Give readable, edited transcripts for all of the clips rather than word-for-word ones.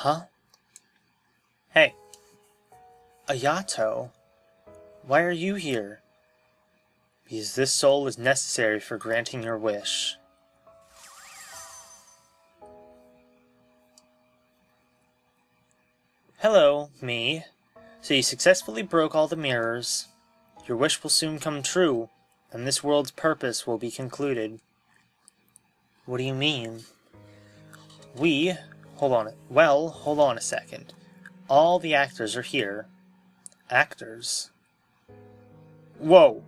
Huh? Hey, Ayato, why are you here? Because this soul is necessary for granting your wish. Hello, me. So you successfully broke all the mirrors. Your wish will soon come true, and this world's purpose will be concluded. What do you mean? Hold on a second. All the actors are here. Actors? Whoa!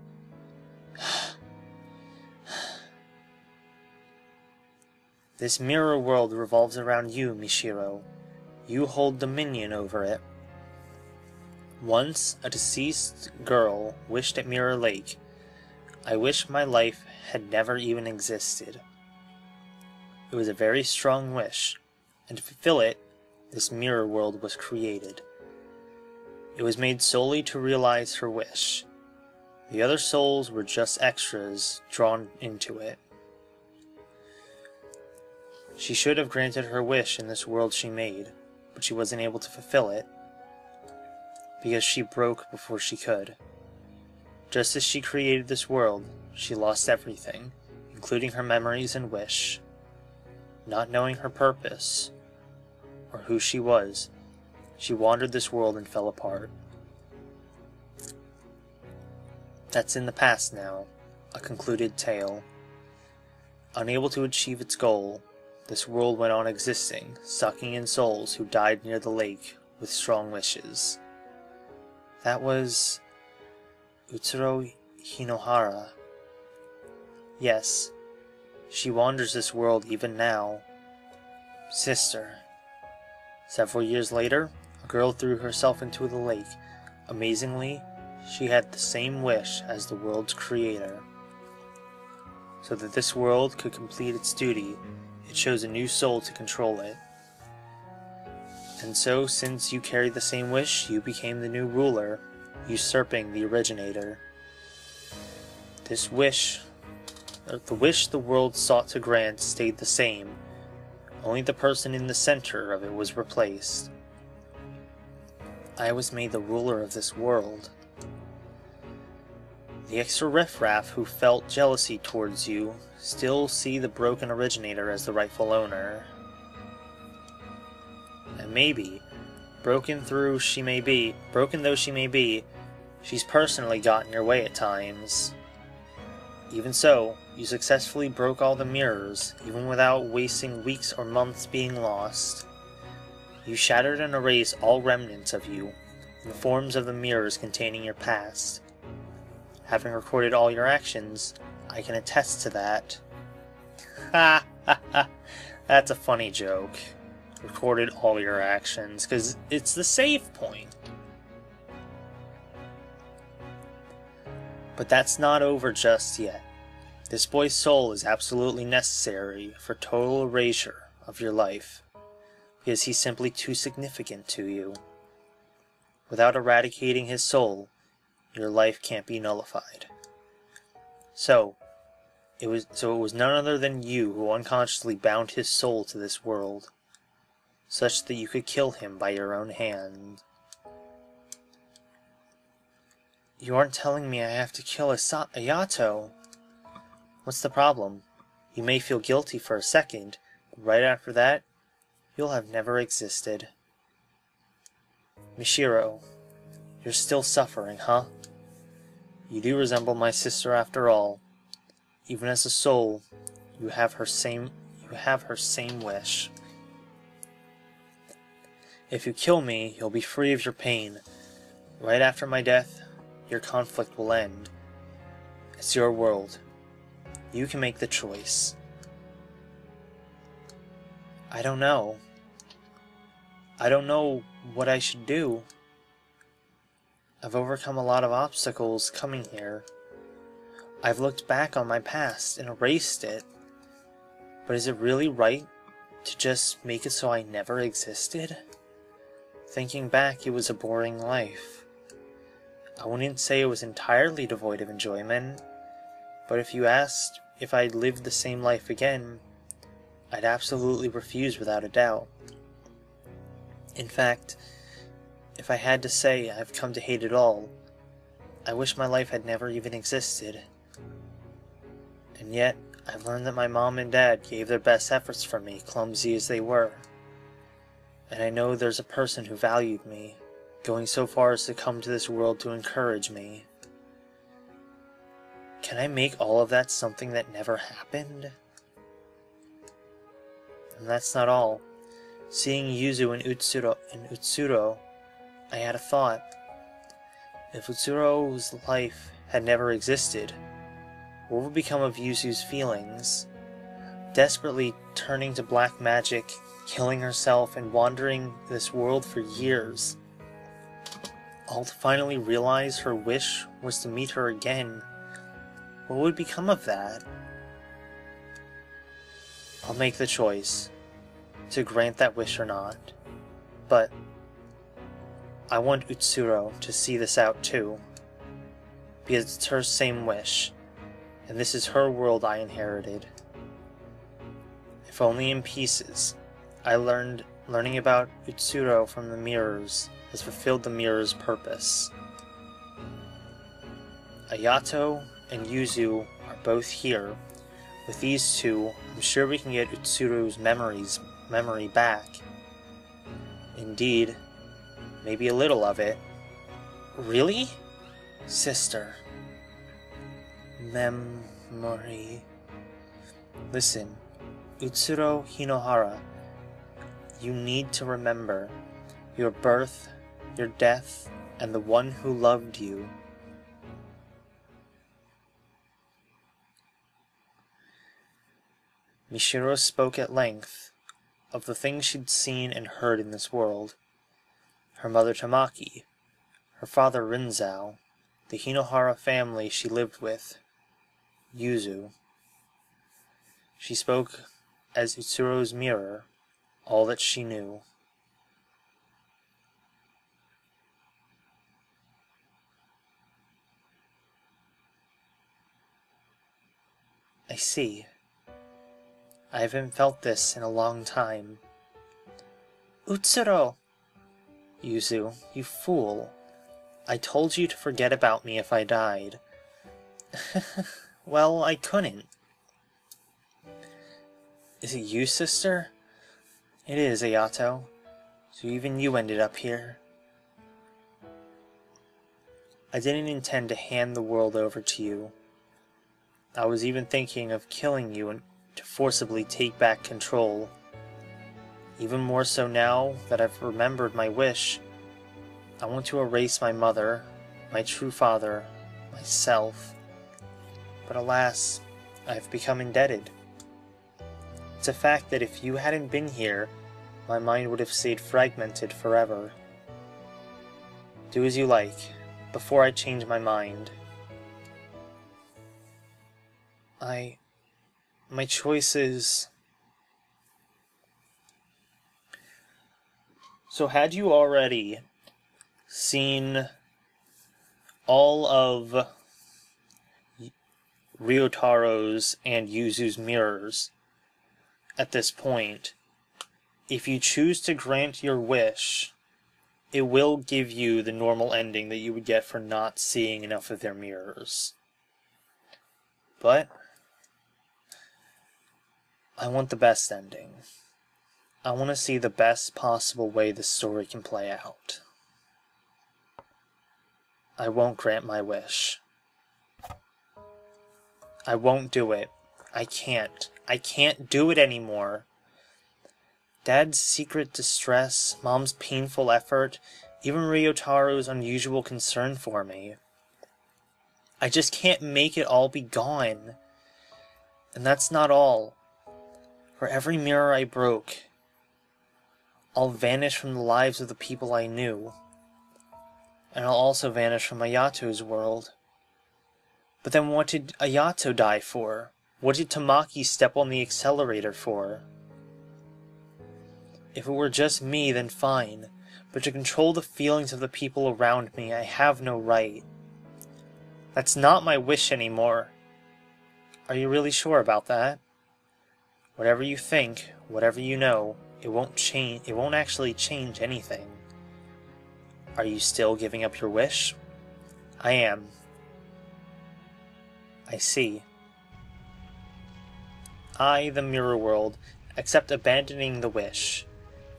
This mirror world revolves around you, Mishiro. You hold dominion over it. Once, a deceased girl wished at Mirror Lake, "I wish my life had never even existed." It was a very strong wish, and to fulfill it, this mirror world was created. It was made solely to realize her wish. The other souls were just extras drawn into it. She should have granted her wish in this world she made, but she wasn't able to fulfill it, because she broke before she could. Just as she created this world, she lost everything, including her memories and wish. Not knowing her purpose, or who she was, she wandered this world and fell apart. That's in the past now, a concluded tale. Unable to achieve its goal, this world went on existing, sucking in souls who died near the lake with strong wishes. That was Utsuro Hinohara. Yes, she wanders this world even now. Sister. Several years later, a girl threw herself into the lake. Amazingly, she had the same wish as the world's creator. So that this world could complete its duty, it chose a new soul to control it. And so, since you carried the same wish, you became the new ruler, usurping the originator. The wish the world sought to grant stayed the same. Only the person in the center of it was replaced. I was made the ruler of this world. The extra riffraff who felt jealousy towards you still see the broken originator as the rightful owner. And maybe, broken though she may be, she's personally got in your way at times. Even so, you successfully broke all the mirrors, even without wasting weeks or months being lost. You shattered and erased all remnants of you, in the forms of the mirrors containing your past. Having recorded all your actions, I can attest to that. Ha ha ha, that's a funny joke. Recorded all your actions, because it's the save point. But that's not over just yet. This boy's soul is absolutely necessary for total erasure of your life, because he's simply too significant to you. Without eradicating his soul, your life can't be nullified. So it was none other than you who unconsciously bound his soul to this world, such that you could kill him by your own hand. You aren't telling me I have to kill Ayato? What's the problem? You may feel guilty for a second, but right after that, you'll have never existed. Mishiro, you're still suffering, huh? You do resemble my sister after all. Even as a soul, you have her same wish. If you kill me, you'll be free of your pain. Right after my death, your conflict will end. It's your world. You can make the choice. I don't know. I don't know what I should do. I've overcome a lot of obstacles coming here. I've looked back on my past and erased it. But is it really right to just make it so I never existed? Thinking back, it was a boring life. I wouldn't say it was entirely devoid of enjoyment, but if you asked if I'd lived the same life again, I'd absolutely refuse without a doubt. In fact, if I had to say I've come to hate it all, I wish my life had never even existed. And yet, I've learned that my mom and dad gave their best efforts for me, clumsy as they were. And I know there's a person who valued me, going so far as to come to this world to encourage me. Can I make all of that something that never happened? And that's not all. Seeing Yuzu and Utsuro, I had a thought. If Utsuro's life had never existed, what would become of Yuzu's feelings? Desperately turning to black magic, killing herself, and wandering this world for years, all to finally realize her wish was to meet her again. What would become of that? I'll make the choice to grant that wish or not, but I want Utsuro to see this out too, because it's her same wish, and this is her world I inherited. If only in pieces, learning about Utsuro from the mirrors has fulfilled the mirror's purpose. Ayato and Yuzu are both here. With these two, I'm sure we can get Utsuro's memory back. Indeed, maybe a little of it. Really? Sister. Memory. Listen, Utsuro Hinohara, you need to remember your birth, your death, and the one who loved you. Mishiro spoke at length of the things she'd seen and heard in this world. Her mother Tamaki, her father Rinzao, the Hinohara family she lived with, Yuzu. She spoke as Utsuro's mirror, all that she knew. I see. I haven't felt this in a long time. Utsuro! Yuzu, you fool. I told you to forget about me if I died. Well, I couldn't. Is it you, sister? It is, Ayato. So even you ended up here. I didn't intend to hand the world over to you. I was even thinking of killing you and to forcibly take back control. Even more so now that I've remembered my wish. I want to erase my mother, my true father, myself. But alas, I have become indebted. It's a fact that if you hadn't been here, my mind would have stayed fragmented forever. Do as you like, before I change my mind. My choice is... So had you already seen all of Ryotaro's and Yuzu's mirrors at this point, if you choose to grant your wish, it will give you the normal ending that you would get for not seeing enough of their mirrors. But I want the best ending. I want to see the best possible way this story can play out. I won't grant my wish. I won't do it. I can't. I can't do it anymore. Dad's secret distress, Mom's painful effort, even Ryotaro's unusual concern for me. I just can't make it all be gone. And that's not all. For every mirror I broke, I'll vanish from the lives of the people I knew. And I'll also vanish from Ayato's world. But then what did Ayato die for? What did Tamaki step on the accelerator for? If it were just me, then fine. But to control the feelings of the people around me, I have no right. That's not my wish anymore. Are you really sure about that? Whatever you think, whatever you know, it won't actually change anything. Are you still giving up your wish? I am. I see. I, the Mirror World, accept abandoning the wish.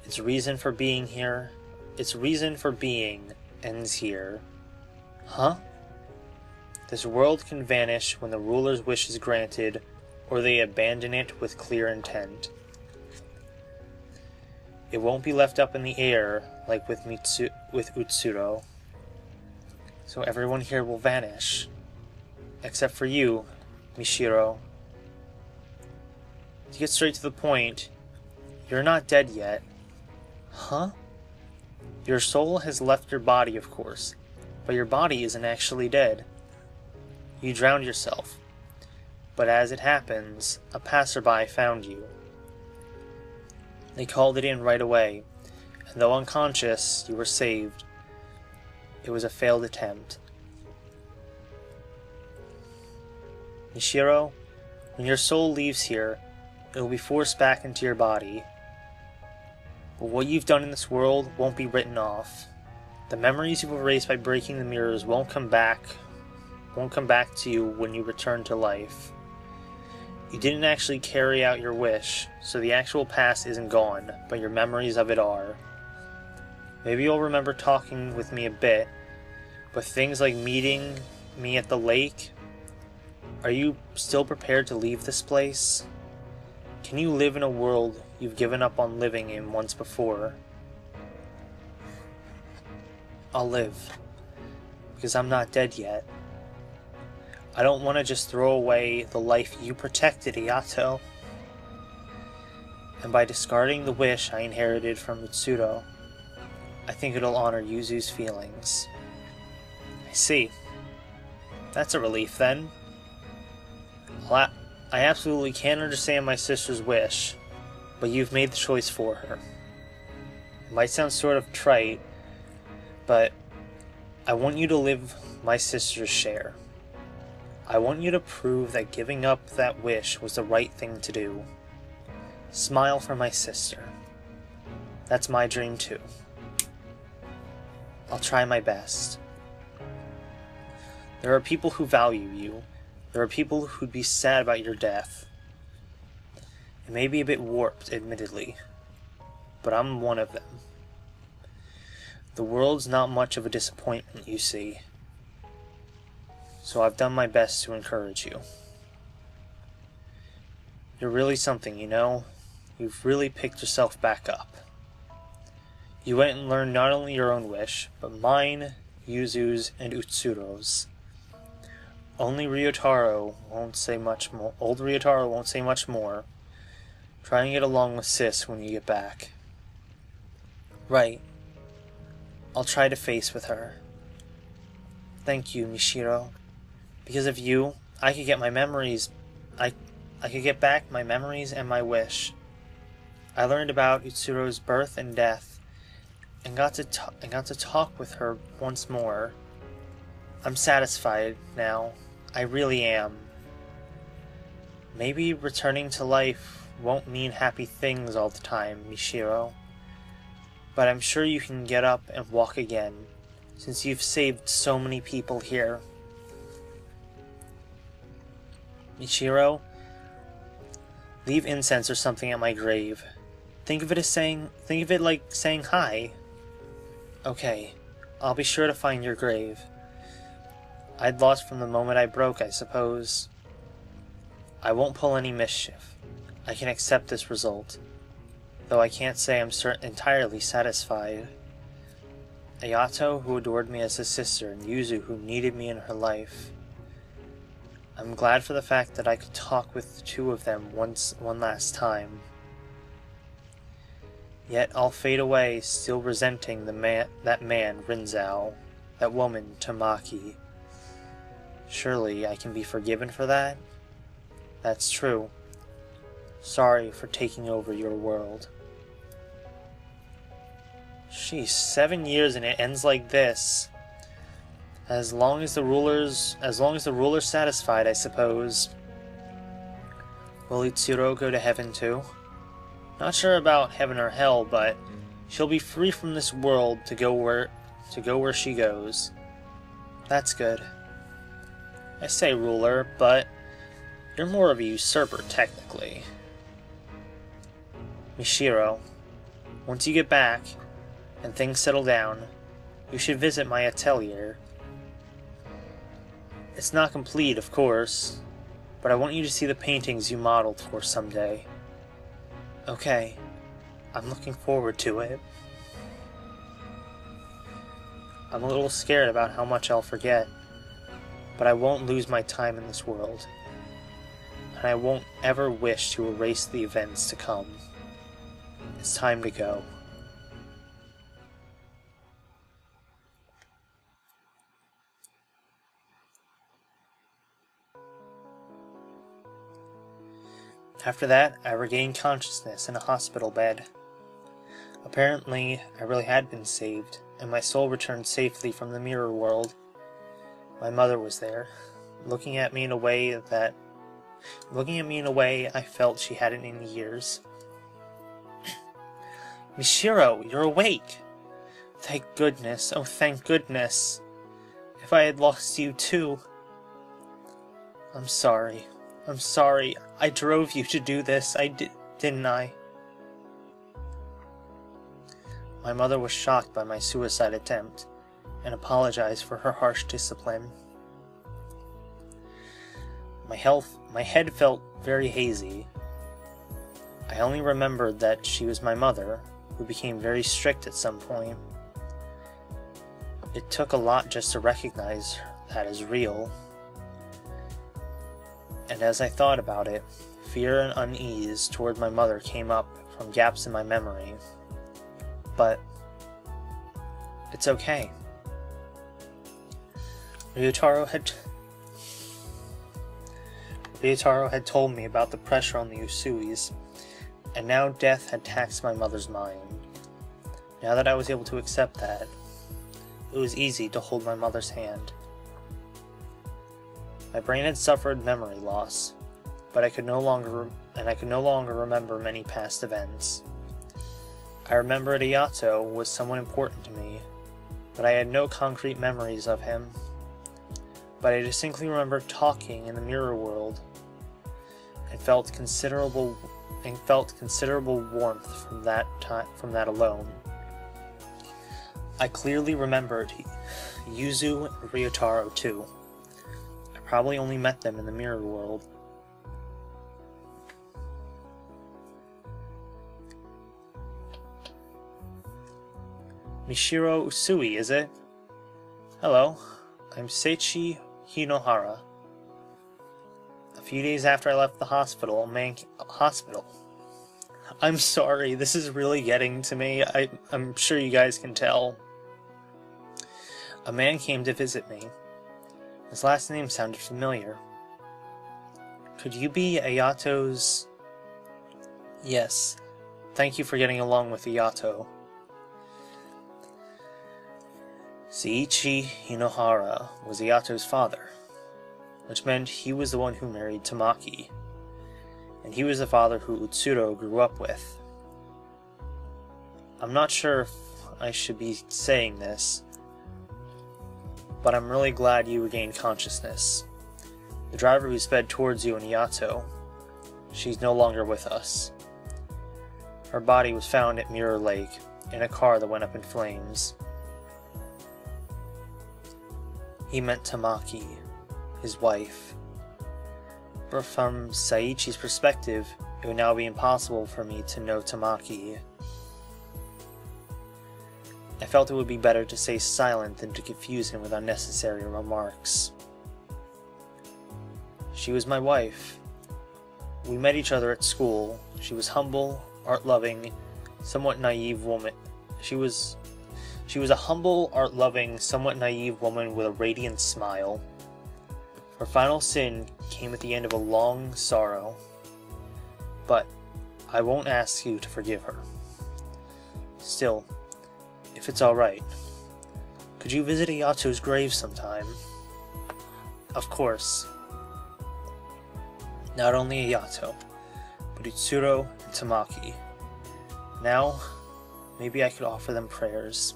Its reason for being ends here. Huh? This world can vanish when the ruler's wish is granted, or they abandon it with clear intent. It won't be left up in the air like with Utsuro. So everyone here will vanish. Except for you, Mishiro. To get straight to the point, you're not dead yet. Huh? Your soul has left your body, of course, but your body isn't actually dead. You drowned yourself, but as it happens, a passerby found you. They called it in right away, and though unconscious, you were saved. It was a failed attempt. Mishiro, when your soul leaves here, it will be forced back into your body. But what you've done in this world won't be written off. The memories you've erased by breaking the mirrors won't come back to you when you return to life. You didn't actually carry out your wish, so the actual past isn't gone, but your memories of it are. Maybe you'll remember talking with me a bit, but things like meeting me at the lake, are you still prepared to leave this place? Can you live in a world you've given up on living in once before? I'll live, because I'm not dead yet. I don't want to just throw away the life you protected, Ayato. And by discarding the wish I inherited from Utsuro, I think it'll honor Yuzu's feelings. I see. That's a relief, then. Well, I absolutely can't understand my sister's wish, but you've made the choice for her. It might sound sort of trite, but I want you to live my sister's share. I want you to prove that giving up that wish was the right thing to do. Smile for my sister. That's my dream too. I'll try my best. There are people who value you. There are people who'd be sad about your death. It may be a bit warped, admittedly, but I'm one of them. The world's not much of a disappointment, you see. So I've done my best to encourage you. You're really something, you know? You've really picked yourself back up. You went and learned not only your own wish, but mine, Yuzu's, and Utsuro's. Old Ryotaro won't say much more. Try and get along with Sis when you get back. Right. I'll try to face with her. Thank you, Mishiro. Because of you, I could get my memories. I could get back my memories and my wish. I learned about Utsuro's birth and death, and got to talk with her once more. I'm satisfied now. I really am. Maybe returning to life won't mean happy things all the time, Mishiro. But I'm sure you can get up and walk again, since you've saved so many people here. Mishiro, leave incense or something at my grave. Think of it like saying hi. Okay, I'll be sure to find your grave. I'd lost from the moment I broke, I suppose. I won't pull any mischief. I can accept this result, though I can't say I'm entirely satisfied. Ayato, who adored me as a sister, and Yuzu, who needed me in her life. I'm glad for the fact that I could talk with the two of them one last time. Yet I'll fade away, still resenting that man, Rinzao, that woman, Tamaki. Surely I can be forgiven for that? That's true. Sorry for taking over your world. Sheesh, 7 years and it ends like this. As long as the ruler's satisfied, I suppose. Will Utsuro go to heaven too? Not sure about heaven or hell, but she'll be free from this world to go where she goes. That's good. I say ruler, but you're more of a usurper, technically. Mishiro, once you get back, and things settle down, you should visit my atelier. It's not complete, of course, but I want you to see the paintings you modeled for someday. Okay, I'm looking forward to it. I'm a little scared about how much I'll forget, but I won't lose my time in this world, and I won't ever wish to erase the events to come. It's time to go. After that, I regained consciousness in a hospital bed. Apparently, I really had been saved, and my soul returned safely from the mirror world. My mother was there, looking at me in a way I felt she hadn't in years. Mishiro, you're awake! Thank goodness, oh thank goodness! If I had lost you too... I'm sorry, I drove you to do this, didn't I? My mother was shocked by my suicide attempt, and apologized for her harsh discipline. My head felt very hazy. I only remembered that she was my mother, who became very strict at some point. It took a lot just to recognize that as real. And as I thought about it, fear and unease toward my mother came up from gaps in my memory. But it's okay. Ryotaro had told me about the pressure on the Usuis, and now death had taxed my mother's mind. Now that I was able to accept that, it was easy to hold my mother's hand. My brain had suffered memory loss, but I could no longer remember many past events. I remembered Ayato was someone important to me, but I had no concrete memories of him. But I distinctly remember talking in the mirror world, and felt considerable warmth from that alone. I clearly remembered Yuzu and Ryotaro too. I probably only met them in the mirror world. Mishiro Usui, is it? Hello, I'm Seichi Hinohara. A few days after I left the hospital, I'm sorry, this is really getting to me. I'm sure you guys can tell. A man came to visit me. His last name sounded familiar. Could you be Ayato's... Yes. Thank you for getting along with Ayato. Seiichi Hinohara was Ayato's father, which meant he was the one who married Tamaki, and he was the father who Utsuro grew up with. I'm not sure if I should be saying this, but I'm really glad you regained consciousness. The driver who sped towards you and Ayato, she's no longer with us. Her body was found at Mirror Lake, in a car that went up in flames. He meant Tamaki, his wife. But from Saichi's perspective, it would now be impossible for me to know Tamaki. I felt it would be better to stay silent than to confuse him with unnecessary remarks. She was my wife. We met each other at school. She was humble, art-loving, somewhat naive woman. She was a humble, art-loving, somewhat naive woman with a radiant smile. Her final sin came at the end of a long sorrow. But I won't ask you to forgive her. Still, if it's alright, could you visit Ayato's grave sometime? Of course. Not only Ayato, but Utsuro and Tamaki. Now, maybe I could offer them prayers.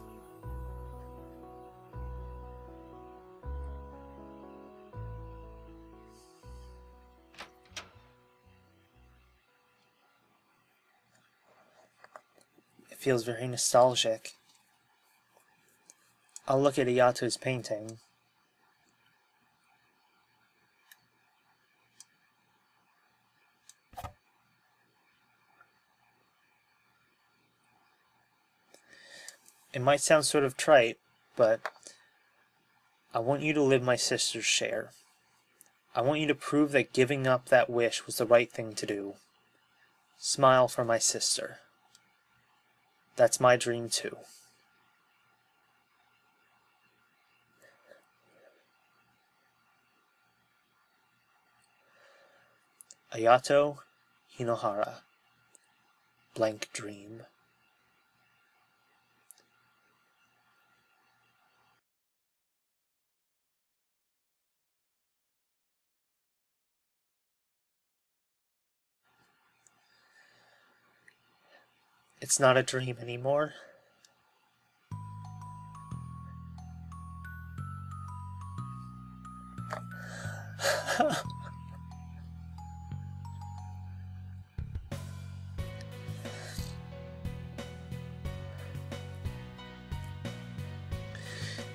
It feels very nostalgic. I'll look at Ayato's painting. It might sound sort of trite, but I want you to live my sister's share. I want you to prove that giving up that wish was the right thing to do. Smile for my sister. That's my dream too. Ayato Hinohara. Blank Dream. It's not a dream anymore.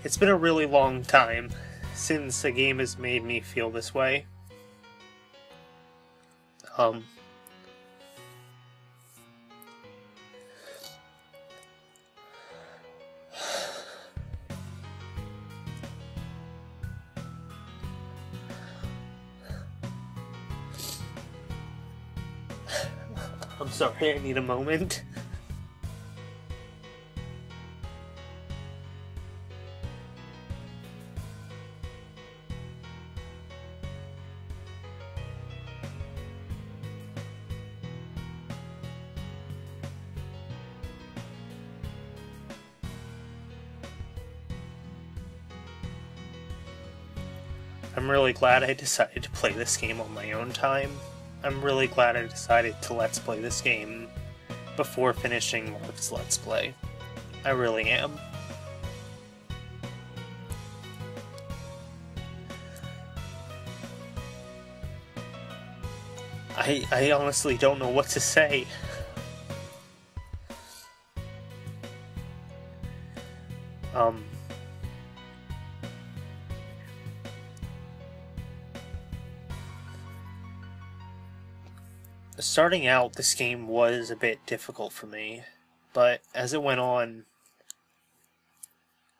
It's been a really long time since a game has made me feel this way. I'm sorry, I need a moment. I'm really glad I decided to play this game on my own time. I'm really glad I decided to Let's Play this game before finishing Mark's Let's Play. I really am. I honestly don't know what to say. Starting out, this game was a bit difficult for me, but as it went on,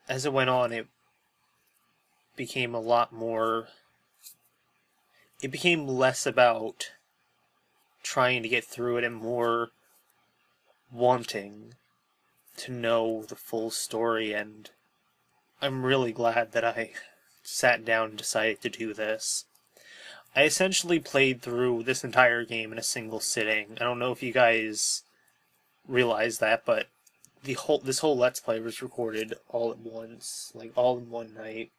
it became a lot more... It became less about trying to get through it and more wanting to know the full story, and I'm really glad that I sat down and decided to do this. I essentially played through this entire game in a single sitting. I don't know if you guys realize that, but this whole Let's Play was recorded all at once, like all in one night.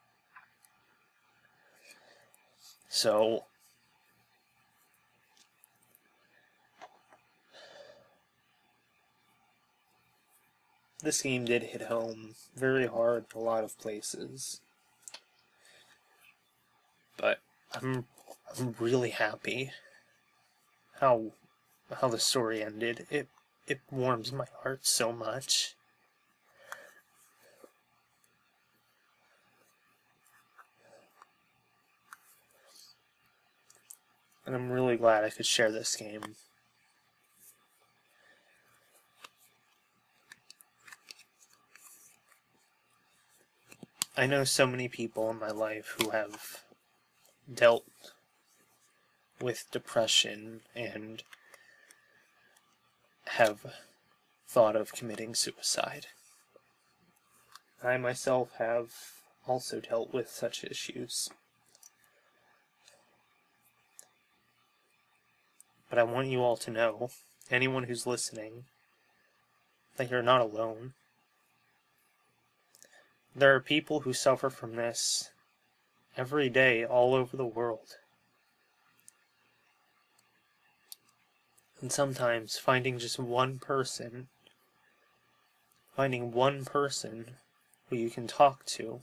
So this game did hit home very hard in a lot of places. But I'm really happy how the story ended. It warms my heart so much. And I'm really glad I could share this game. I know so many people in my life who have dealt with depression and have thought of committing suicide. I myself have also dealt with such issues. But I want you all to know, anyone who's listening, that you're not alone. There are people who suffer from this every day all over the world. And sometimes finding just one person Finding one person who you can talk to,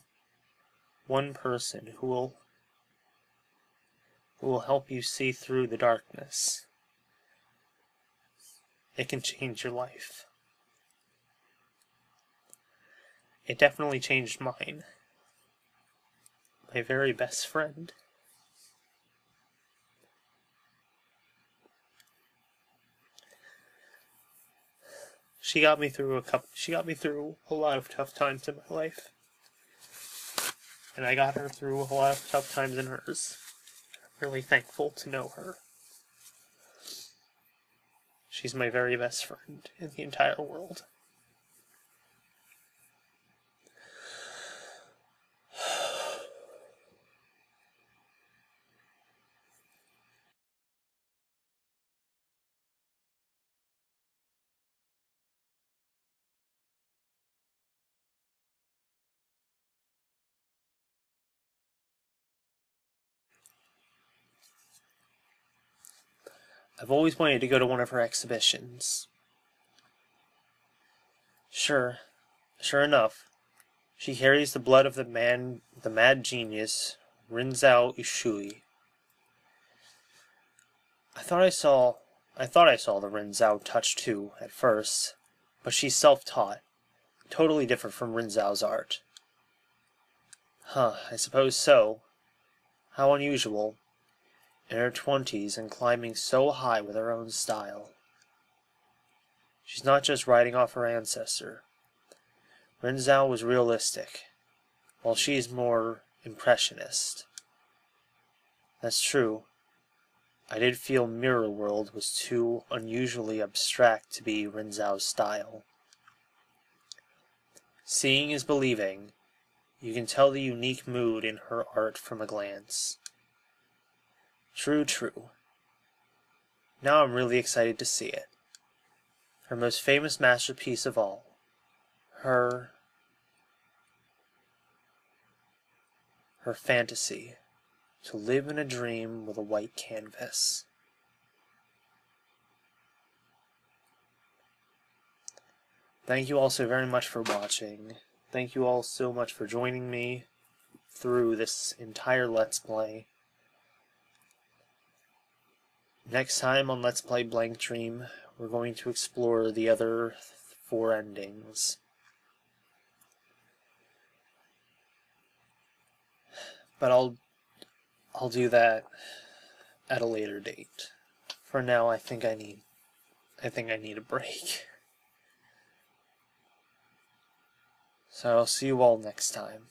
one person who will help you see through the darkness. It can change your life. It definitely changed mine. My very best friend. She got me through a lot of tough times in my life. And I got her through a lot of tough times in hers. I'm really thankful to know her. She's my very best friend in the entire world. I've always wanted to go to one of her exhibitions. Sure enough, she carries the blood of the mad genius, Rinzao Ishui. I thought I saw the Rinzao touch too, at first, but she's self-taught, totally different from Rinzao's art. Huh, I suppose so. How unusual. In her 20s and climbing so high with her own style. She's not just writing off her ancestor. Rinzao was realistic, while she's more impressionist. That's true. I did feel Mirror World was too unusually abstract to be Rinzao's style. Seeing is believing. You can tell the unique mood in her art from a glance. True. Now I'm really excited to see it. Her most famous masterpiece of all. Her fantasy. To live in a dream with a white canvas. Thank you all so very much for watching. Thank you all so much for joining me through this entire Let's Play. Next time on Let's Play Blank Dream, we're going to explore the other 4 endings. But I'll do that at a later date. For now, I think I need a break. So I'll see you all next time.